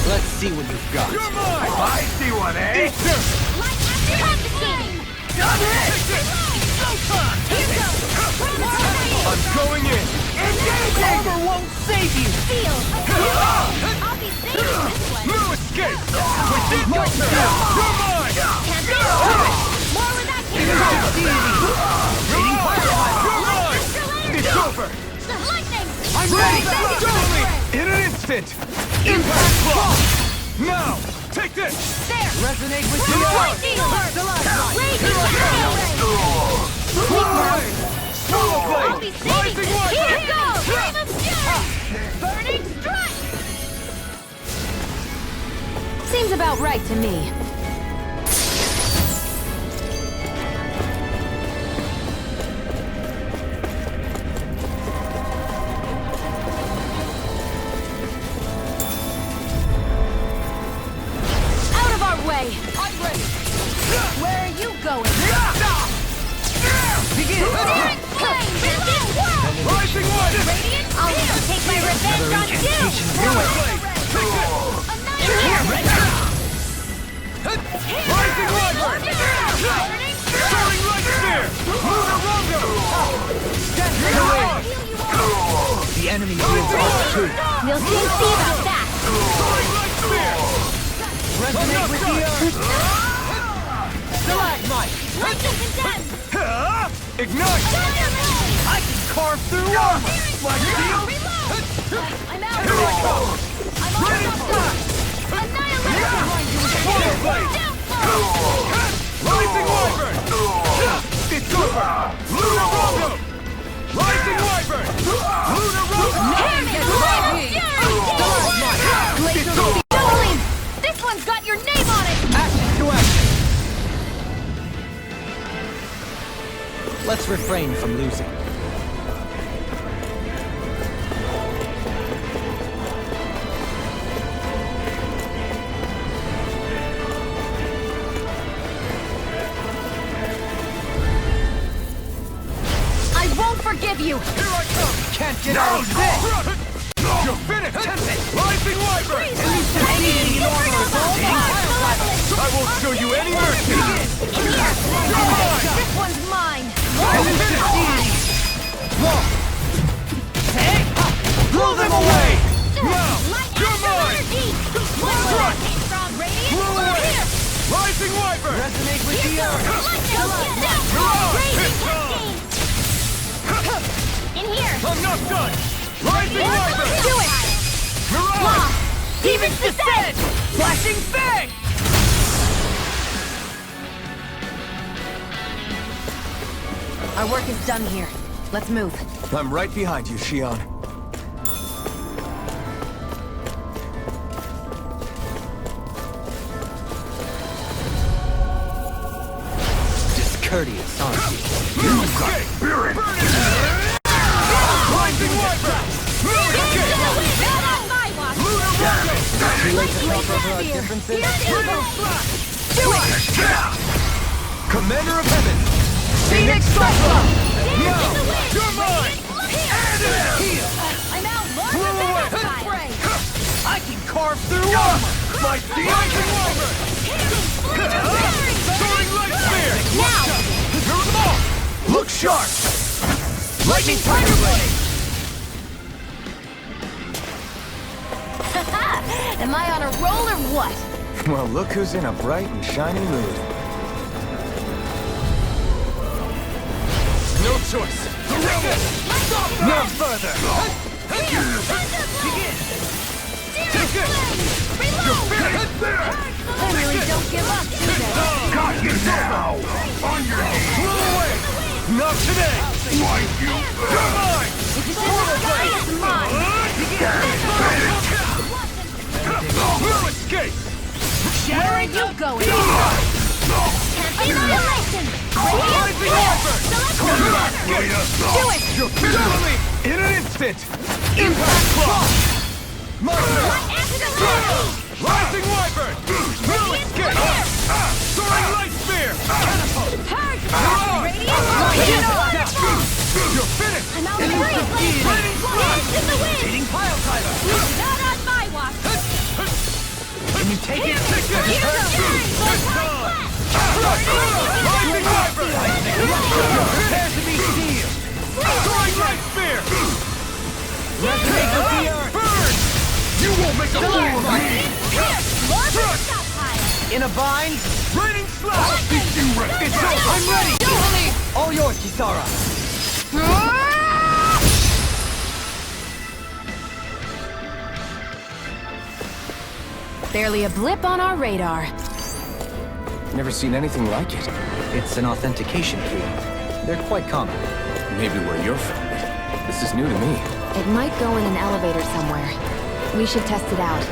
S4: Let's see what you've got.
S7: You're mine! I see one, eh? Eat this!
S1: Confiscating!
S7: Got it!
S1: Here goes!
S7: I'm going in!
S4: Armor won't save you.
S1: Steel! I'll be saving this one!
S7: No escape! We did your turn! You're mine!
S1: Can't be stopped! More where that came from!
S7: You're mine! It's over!
S1: Lightning!
S7: I'm ready! Totally! In an instant! Impact Block! Now! Take this!
S1: There!
S4: Resonate with you.
S1: Lightning! Raging
S7: Swallow
S1: I'll
S7: Blade!
S1: be saving
S7: Rising
S1: this!
S7: Light!
S1: Here goes! Flame of Fury! Burning Strike!
S5: Seems about right to me. Out of our way!
S1: I'm ready! Where are you going?
S7: Begin!
S1: Searing flame! Radiant whirl!
S7: Rising Light!
S1: Radiant I'll take my revenge on you!
S7: Swallow Blade! Take this! Rising Light! Soaring Light Spear! Lunar Rondo!
S4: The enemy feels all too.
S8: We'll soon see about that.
S7: Soaring Light Spear!
S1: Resonate with the earth! Stalagmite!
S8: Lightning condemned!
S1: Ignite! I can carve through armor! Like steel!
S8: I'm out!
S1: Here I come!
S8: I'm on
S1: Raining flash!
S8: Annihilation!
S1: Rising Wyvern! It's over! Lunar Rondo! Rising Wyvern! Lunar Rondo! It's over!
S8: This one's got your name on it!
S1: Action to action!
S6: Let's refrain from losing.
S8: I won't forgive you!
S1: Here I come! Can't get out of this! You're finished! Rising Wyvern! I won't show you any mercy!
S8: This one's mine!
S1: Blow them away! Now! You're mine! Strike! Blow away! Rising Wyvern!
S8: Resonate with the earth! In here!
S1: I'm not done! Rising Wyvern!
S8: Do it!
S1: Mirage!
S8: Demon's Descent!
S1: Flashing Fang!
S5: Our work is done here. Let's move.
S2: I'm right behind you, Shion.
S6: Discourteous, aren't you?
S1: You got spirit! Rising Wyvern!
S6: Too late to talk over our differences?
S1: Commander of Heaven! Phoenix Cyclone! Now! You're mine!
S8: I'm out! Spray!
S1: I can carve through armor! Like the Rising Wyvern! Soaring Light Spear!
S8: Now!
S1: Through them all! Look sharp! Lightning Tiger Blade!
S8: Am I on a roll or what?
S2: Well, look who's in a bright and shiny mood.
S1: No choice! No further! Begin! Take it! You're finished!
S8: I really don't give up, do they?
S1: Got you now! On your knees! Blow away! Not today! Like you! You're mine!
S8: If it's in the sky, it's mine!
S1: No escape!
S8: Where are you going? Annihilation!
S1: Rising Wyvern!
S8: Do it!
S1: You're finished! In an instant! Impact Claw! Rising Wyvern! No escape! Soaring Light Spear! Catapult! You're finished!
S8: I'm out of breath!
S1: Raining Flash!
S8: In the wind!
S1: Eating Pile Driver!
S8: Not on my watch!
S1: Can you take it? Take it!
S8: Here goes!
S1: Rising Wyvern! Prepare to be sealed! Soaring Light Spear! Resonate with the earth! Burn! You won't make a fool of me!
S6: In a bind?
S1: Raining Slash! It's over! I'm ready!
S6: All yours, Kisara.
S5: Barely a blip on our radar.
S2: Never seen anything like it.
S6: It's an authentication key. They're quite common.
S2: Maybe where you're from, but this is new to me.
S5: It might go in an elevator somewhere. We should test it out.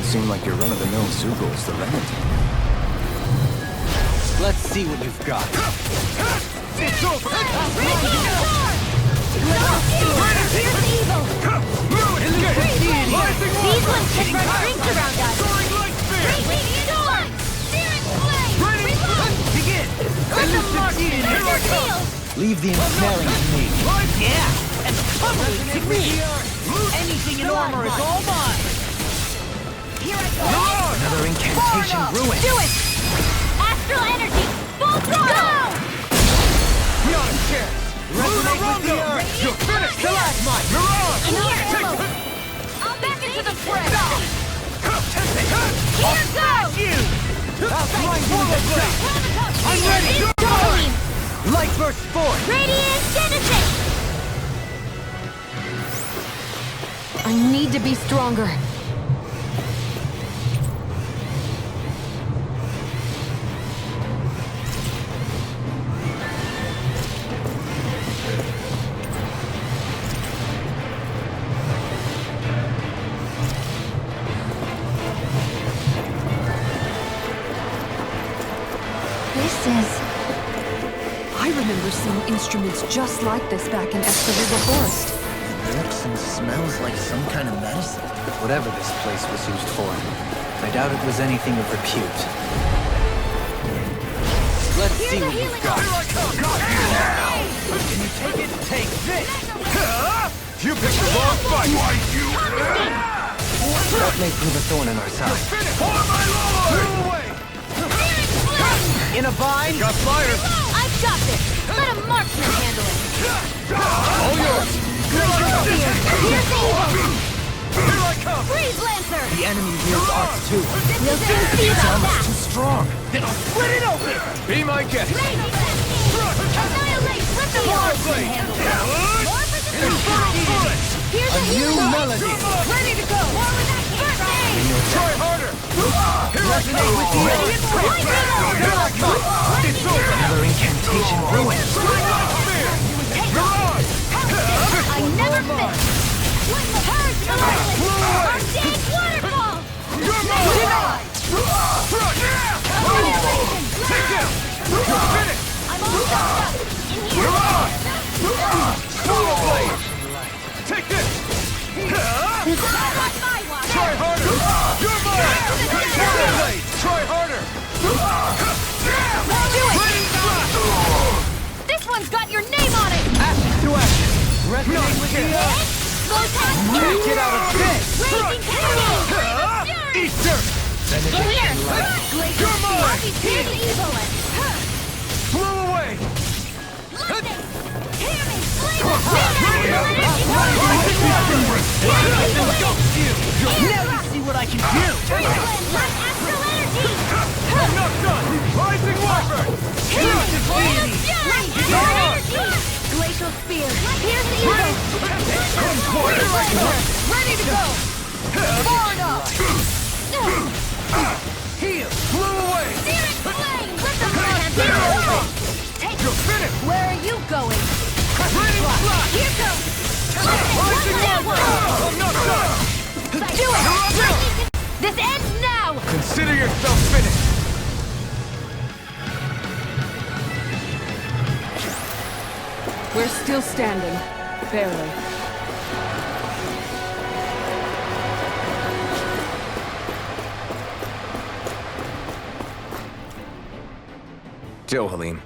S2: seem like your run-of-the-mill Zugals, the Renan.
S6: Let's see what you've got.
S1: It's over!
S8: These ones can run rings around us!
S6: Leave the ensnaring to me.
S1: Yeah! And cover it to me!
S7: Anything in armor is all mine!
S8: Here I go!
S6: Another incantation ruined.
S8: Do it! Astral energy! Full throttle!
S1: We ought to share! Resonate with the earth! You're finished! Stalagmite! Mirage!
S8: In here! I'm back into the fray! Here goes!
S1: I'll find you with the
S8: I'm ready!
S6: Light burst forth!
S8: Radiant Genesis!
S5: I need to be stronger.
S3: I remember seeing instruments just like this back in Escalibur Forest.
S4: It looks and smells like some kind of medicine.
S6: Whatever this place was used for, I doubt it was anything of repute. Let's see what you've got.
S1: Can you take it? Take this! You picked the wrong fight! Why you?
S6: That may prove a thorn in our side.
S1: Finish! For my lord! Move away!
S6: In a bind?
S1: Got flyers!
S8: I've got this! Let a marksman handle it!
S1: All yours! Here I come!
S8: Here's the evil!
S1: Here I come!
S8: Freeze Lancer!
S6: The enemy wields arts too.
S8: We'll soon see about that!
S6: Too strong.
S1: Then I'll split it open! Be my guest!
S8: Annihilate! Let the marksman handle it! More for the Here's a
S6: New
S8: hero!
S6: melody.
S8: Ready to go! More with that first aid!
S1: Try harder! Here I come!
S8: Radiant Blade!
S1: Here I come! It's over!
S6: Another incantation ruined.
S1: Light spear! Mirage!
S8: I never miss! Purge the lightning! Arcane waterfall!
S1: You're mine!
S8: Annihilation!
S1: Take him! You're finished!
S8: I'm all shot up! In here!
S1: Solar blade! Take this!
S8: Not on my watch!
S1: Try harder! You're mine! Solar blade! Try harder!
S8: Do it! This one's got your name on it!
S6: Ashes to ashes. Resonate with the earth.
S8: Can't
S6: get out of this!
S8: Raging Cascade!
S1: Eat dirt!
S8: Here!
S1: You're mine!
S8: Here's the evil one!
S1: Blow away!
S8: Lightning! Hear me!
S7: Now you see what I can do!
S1: I'm not done! Rising Wyvern!
S8: Glacial Spear! Here's the evil! Ready to go! Far enough!
S1: Heal! Blow away!
S8: Searing flame! Let the man Take
S1: You're finished!
S8: Where are you going?
S1: Raining flash!
S8: Here goes!
S1: Rising Wyvern! I'm not done!
S8: Do it! This ends now!
S1: Consider yourself finished!
S3: We're still standing. Barely.
S2: Dohalim,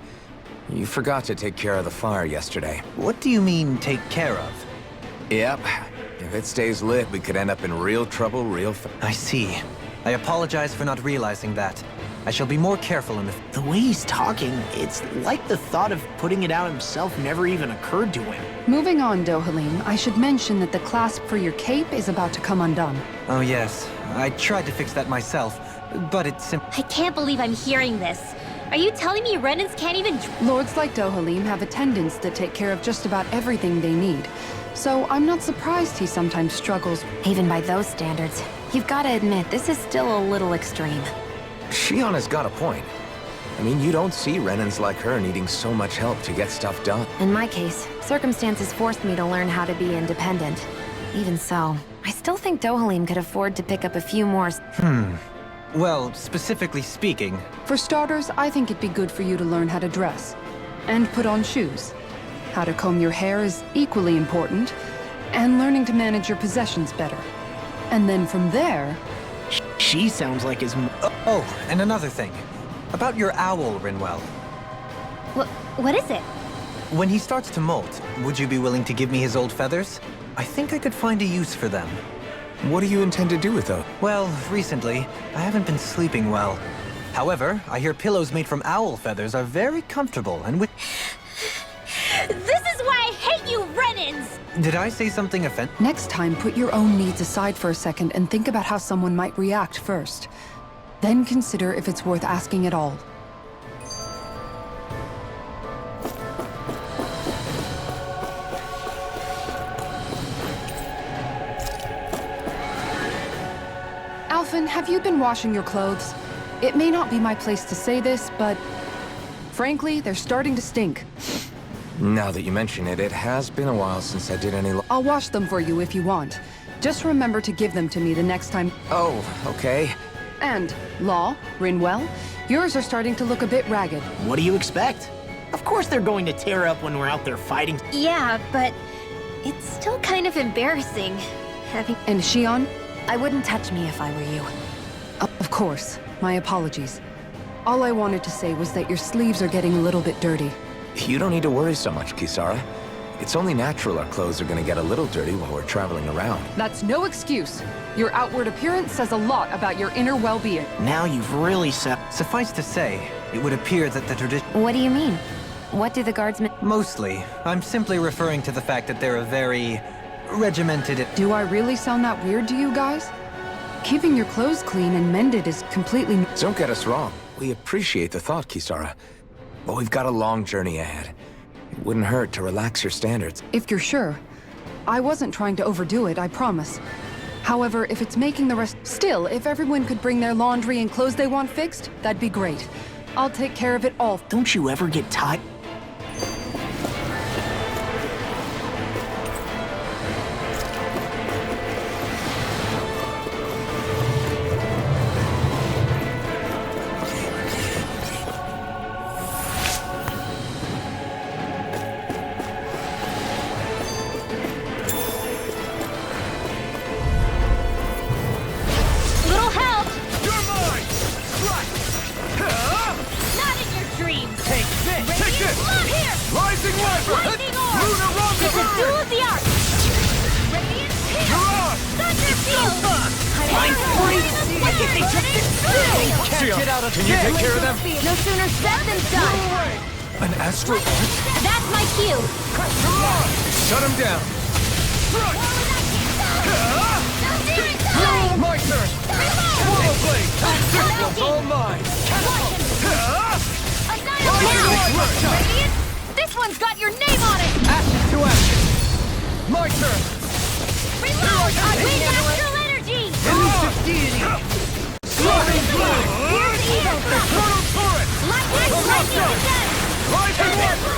S2: you forgot to take care of the fire yesterday.
S6: What do you mean, take care of?
S2: Yep. If it stays lit, we could end up in real trouble real fast.
S6: I see. I apologize for not realizing that. I shall be more careful in the...
S4: The way he's talking, it's like the thought of putting it out himself never even occurred to him.
S3: Moving on, Dohalim, I should mention that the clasp for your cape is about to come undone.
S6: Oh yes, I tried to fix that myself, but it simply...
S8: I can't believe I'm hearing this. Are you telling me Renans can't even...
S3: Lords like Dohalim have attendants that take care of just about everything they need. So I'm not surprised he sometimes struggles.
S5: Even by those standards, you've got to admit, this is still a little extreme.
S2: Shion has got a point. I mean, you don't see Renans like her needing so much help to get stuff done.
S5: In my case, circumstances forced me to learn how to be independent. Even so, I still think Dohalim could afford to pick up a few more.
S6: Well, specifically speaking,
S3: For starters, I think it'd be good for you to learn how to dress. And put on shoes. How to comb your hair is equally important. And learning to manage your possessions better. And then from there...
S4: She sounds like his
S6: oh, and another thing. About your owl, Rinwell.
S8: What is it?
S6: When he starts to molt, would you be willing to give me his old feathers? I think I could find a use for them.
S2: What do you intend to do with those?
S6: Well, recently, I haven't been sleeping well. However, I hear pillows made from owl feathers are very comfortable and with...
S8: This is why I hate you, Renans!
S6: Did I say something offensive?
S3: Next time, put your own needs aside for a second and think about how someone might react first. Then consider if it's worth asking at all. Alphen, have you been washing your clothes? It may not be my place to say this, but... frankly, they're starting to stink.
S2: Now that you mention it, it has been a while since I did any...
S3: I'll wash them for you if you want. Just remember to give them to me the next time.
S2: Oh, okay.
S3: And, Law, Rinwell, yours are starting to look a bit ragged.
S4: What do you expect? Of course they're going to tear up when we're out there fighting.
S8: Yeah, but it's still kind of embarrassing having...
S3: And Shion?
S5: I wouldn't touch me if I were you.
S3: Of course. My apologies. All I wanted to say was that your sleeves are getting a little bit dirty.
S2: You don't need to worry so much, Kisara. It's only natural our clothes are gonna get a little dirty while we're traveling around.
S3: That's no excuse. Your outward appearance says a lot about your inner well-being.
S4: Now you've really set...
S6: Suffice to say, it would appear that the tradition...
S5: What do you mean? What do the guardsmen...
S6: Mostly, I'm simply referring to the fact that they're a very... regimented...
S3: Do I really sound that weird to you guys? Keeping your clothes clean and mended is completely...
S2: Don't get us wrong. We appreciate the thought, Kisara. But we've got a long journey ahead. It wouldn't hurt to relax your standards.
S3: If you're sure. I wasn't trying to overdo it, I promise. However, if it's making the rest... Still, if everyone could bring their laundry and clothes they want fixed, that'd be great. I'll take care of it all.
S4: Don't you ever get tired?
S8: Little help!
S1: You're mine! Strike!
S8: Not in your dreams!
S1: Take this! Take this!
S8: Not here!
S1: Rising Viper!
S8: Lightning Orb!
S1: Lunar
S8: It's a
S1: Rendezvous!
S8: duel of the arts! Radiant Shield!
S1: You're on!
S8: Thunder Field!
S1: Fine, freeze!
S6: Can't get out of
S2: Can you take care of them?
S8: No sooner said than done!
S2: An astral...
S8: That's my cue!
S2: Shut him down!
S1: My turn! Swallow Blade! Signal's all mine!
S8: Radiant, this one's got your name on it!
S1: Action to action! My turn!
S8: Reload! Unleash astral energy!
S1: Elusive deity! Slaughtering Blade!
S8: Here's evil!
S1: Eternal Torrent!
S8: Lightning striking again!
S1: Rising Viper!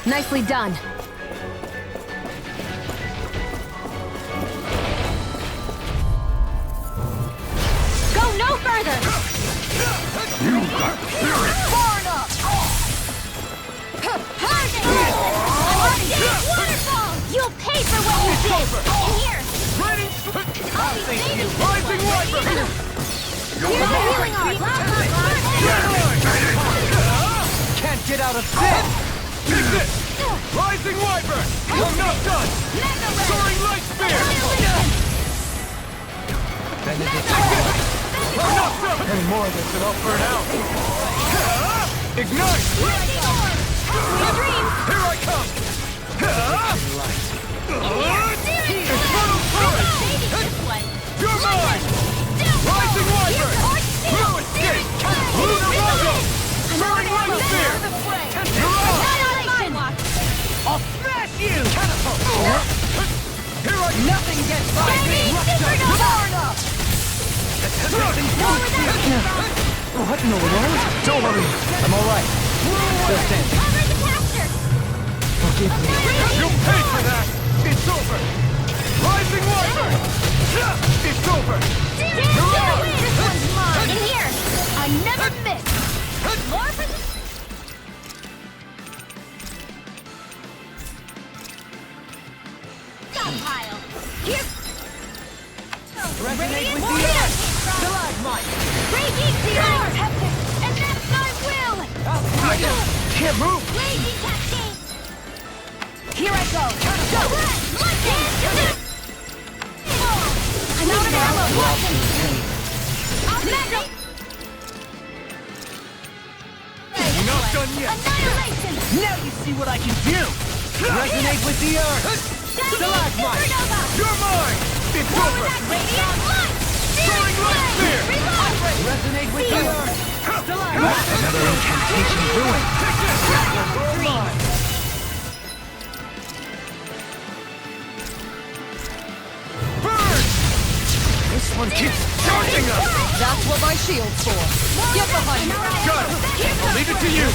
S5: Nicely done.
S8: Go no further!
S1: You got spirit!
S8: Far enough! Waterfall! You'll pay for what you did! Here!
S1: Ready?
S8: I'll be saving you!
S1: Rising Viper!
S8: Here's the healing art!
S1: Can't get out of this! Take this! Rising Viper! I'm not done! Soaring Light Spear! I'm not done! Any more of this and I'll burn out! Ignite! Here I come! Eternal Torrent! You're mine! Rising Viper! No escape! Lunar Rendezvous! Soaring Light Spear! You're on! I'll smash you! Catapult! Here I Nothing gets by me! Far enough!
S6: What in the world? Don't worry, I'm all right. Just in.
S8: Cover the caster!
S1: Forgive me. You'll pay for that! It's over! Rising Wyvern! It's over!
S8: This one's mine! In here! I never miss! More for the... Stockpile! Here!
S1: Resonate with the earth! Stalagmite!
S8: Raging Seahorse! And that's my will!
S1: Can't move!
S8: Blazing Cascade!
S3: Here I go!
S8: Go! Lightning! I'm out of ammo! Metal!
S1: You're not done yet!
S8: Annihilation!
S1: Now you see what I can do! Resonate with the earth! Stalagmite! You're mine! It's over!
S8: Radiant light!
S1: Soaring light spear! Resonate with the earth! Stalagmite! Another incantation ruined! All mine! Burn! This one keeps charging us!
S3: That's what my shield's for. Get behind me.
S1: Got it! I'll leave it to you!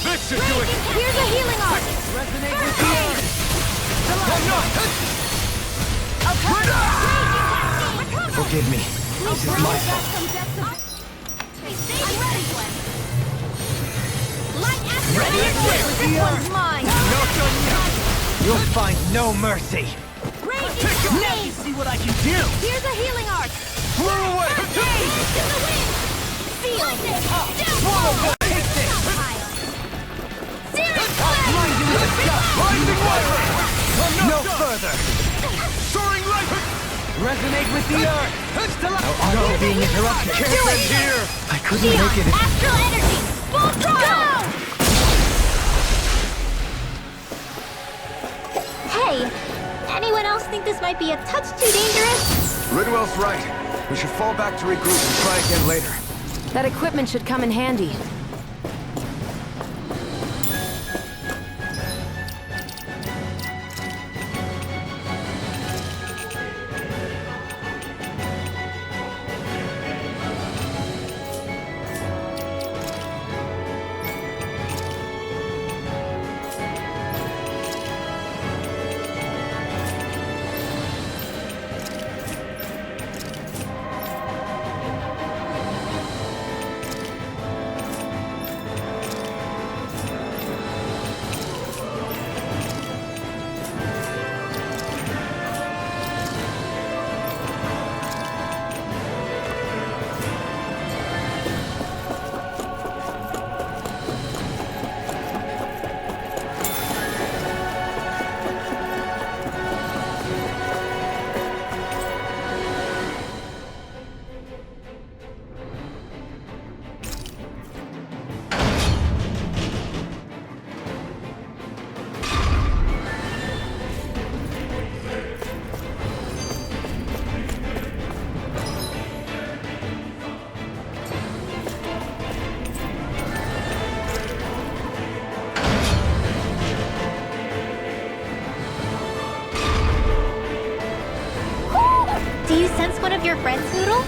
S1: This should do it!
S8: Here's a healing arc!
S1: Resonate with the earth! Forgive me. This is my fault.
S8: Ready? This one's mine!
S1: Not done yet!
S6: You'll find no mercy.
S1: Now you see what I can do!
S8: Here's a healing arc!
S1: Blow away!
S8: To the wind! Seal!
S1: Swallow! Take this! Blind you with the sky! Rising Wyvern! No further! Soaring light! Resonate with the earth! No being interrupted! Can't end here! I couldn't make it if...
S8: Astral energy! Full throttle! Hey! Anyone else think this might be a touch too dangerous?
S2: Ridwell's right. We should fall back to regroup and try again later.
S5: That equipment should come in handy.
S8: Do you sense one of your friends, Noodle?